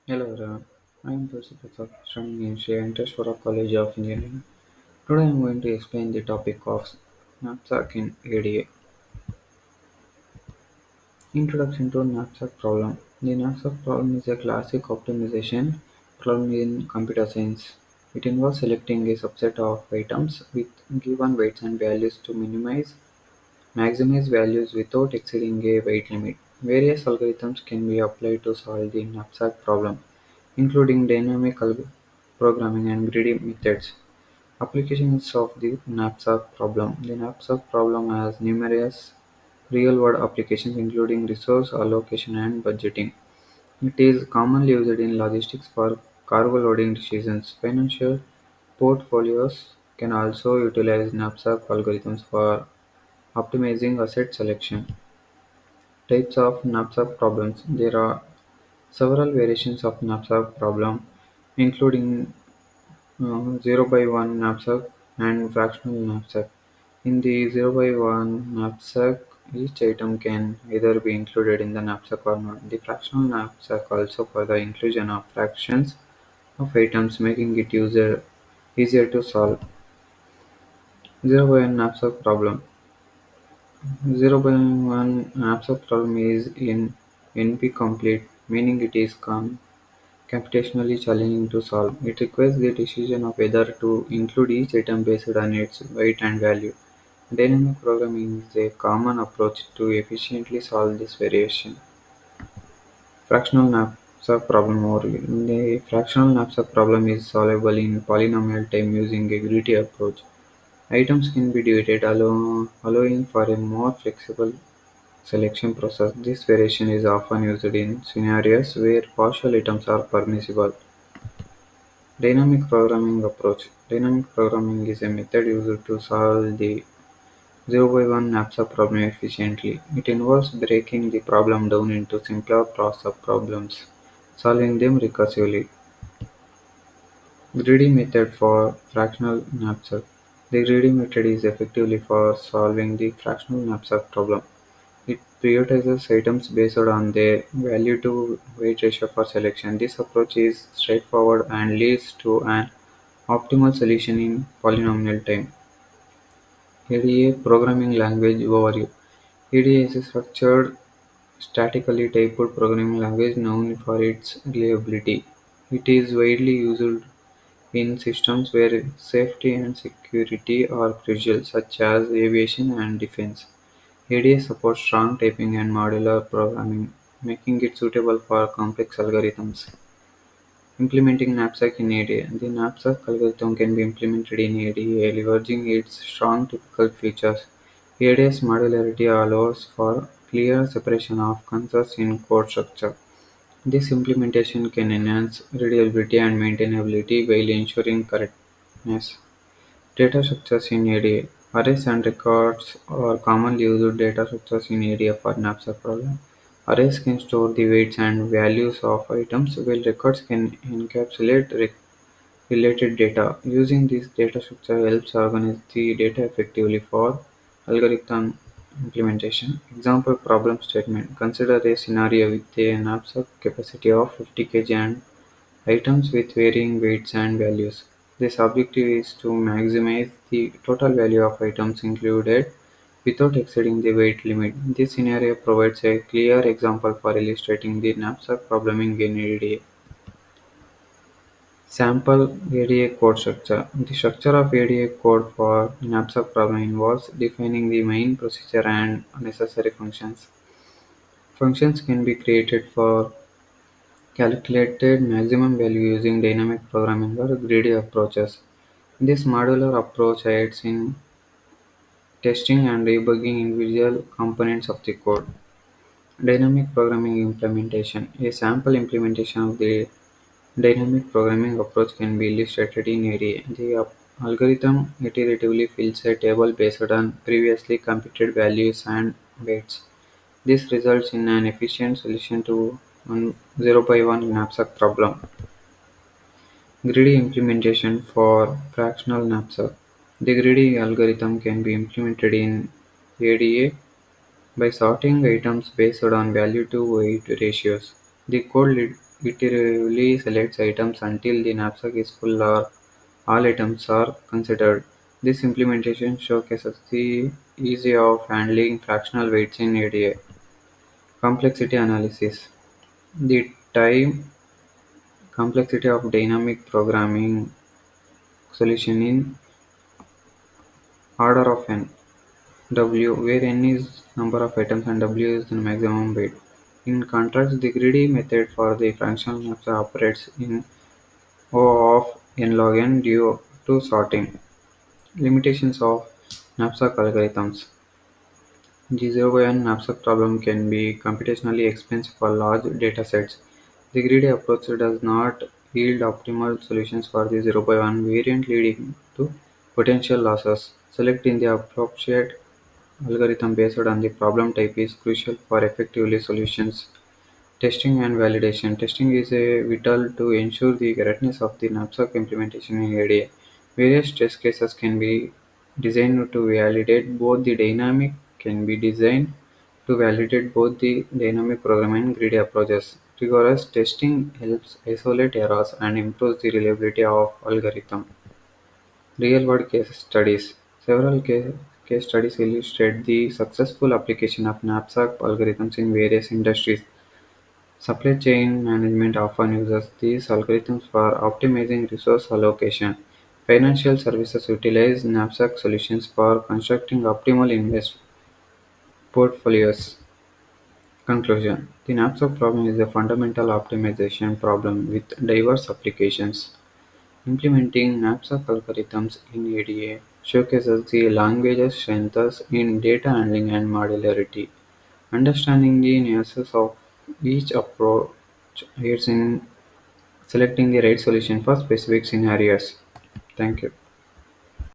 Hello everyone, I am Joseph studying in Sri Venkateswara College of Engineering. Today I am going to explain the topic of Knapsack in Ada. Introduction to Knapsack problem. The Knapsack problem is a classic optimization problem in computer science. It involves selecting a subset of items with given weights and values to maximize values without exceeding a weight limit. Various algorithms can be applied to solve the knapsack problem, including dynamic programming and greedy methods. Applications of the knapsack problem. The knapsack problem has numerous real-world applications including resource allocation and budgeting. It is commonly used in logistics for cargo loading decisions. Financial portfolios can also utilize knapsack algorithms for optimizing asset selection. Types of knapsack problems. There are several variations of knapsack problem, including 0 by 1 knapsack and fractional knapsack. In the 0 by 1 knapsack, each item can either be included in the knapsack or not. The fractional knapsack also for the inclusion of fractions of items, making it easier to solve. 0 by 1 knapsack problem. 0 by 1 knapsack problem is in NP-complete, meaning it is computationally challenging to solve. It requires the decision of whether to include each item based on its weight and value. Dynamic programming is a common approach to efficiently solve this variation. Fractional knapsack problem overview. The fractional knapsack problem is solvable in polynomial time using a greedy approach. Items can be divided, allowing for a more flexible selection process. This variation is often used in scenarios where partial items are permissible. Dynamic programming approach. Dynamic programming is a method used to solve the 0 by 1 knapsack problem efficiently. It involves breaking the problem down into simpler problems, solving them recursively. Greedy method for fractional knapsack. The greedy method is effectively for solving the fractional knapsack problem. It prioritizes items based on their value to weight ratio for selection. This approach is straightforward and leads to an optimal solution in polynomial time. ADA Programming Language Overview. ADA is a structured, statically typed programming language known for its reliability. It is widely used in systems where safety and security are crucial, such as aviation and defense. ADA supports strong typing and modular programming, making it suitable for complex algorithms. Implementing Knapsack in Ada. The Knapsack algorithm can be implemented in Ada, leveraging its strong typical features. Ada's modularity allows for clear separation of concepts in code structure. This implementation can enhance readability and maintainability while ensuring correctness. Data structures in Ada. Arrays and records are commonly used data structures in Ada for knapsack problem. Arrays can store the weights and values of items, while records can encapsulate related data. Using this data structure helps organize the data effectively for algorithm implementation. Example problem statement. Consider a scenario with a knapsack capacity of 50 kg and items with varying weights and values. This objective is to maximize the total value of items included without exceeding the weight limit. This scenario provides a clear example for illustrating the knapsack probleming in ADA. Sample ADA code structure. The structure of ADA code for knapsack problem involves defining the main procedure and necessary functions. Functions can be created for calculated maximum value using dynamic programming or greedy approaches. This modular approach aids in testing and debugging individual components of the code. Dynamic programming implementation. A sample implementation of the dynamic programming approach can be illustrated in area. The algorithm iteratively fills a table based on previously computed values and weights. This results in an efficient solution to 0 by 1 knapsack problem. Greedy implementation for fractional knapsack. The greedy algorithm can be implemented in ADA by sorting items based on value to weight ratios. The code iteratively selects items until the knapsack is full or all items are considered. This implementation showcases the ease of handling fractional weights in ADA. Complexity analysis. The time complexity of dynamic programming solution in order of n. W, where n is number of items and W is the maximum weight. In contrast, the greedy method for the fractional knapsack operates in O of n log n due to sorting. Limitations of knapsack algorithms. The 0 by n knapsack problem can be computationally expensive for large datasets. The greedy approach does not yield optimal solutions for the 0 by 1 variant, leading to potential losses. Selecting the appropriate algorithm based on the problem type is crucial for effectively solutions. Testing and validation. Testing is vital to ensure the correctness of the knapsack implementation in ADA. Various test cases can be designed to validate both the dynamic programming and greedy approaches. Rigorous testing helps isolate errors and improves the reliability of algorithm. Real-world case studies. Several case studies illustrate the successful application of knapsack algorithms in various industries. Supply chain management often uses these algorithms for optimizing resource allocation. Financial services utilize knapsack solutions for constructing optimal invest portfolios. Conclusion: the knapsack problem is a fundamental optimization problem with diverse applications. Implementing knapsack algorithms in ADA showcases the language's strengths in data handling and modularity. Understanding the nuances of each approach aids in selecting the right solution for specific scenarios. Thank you.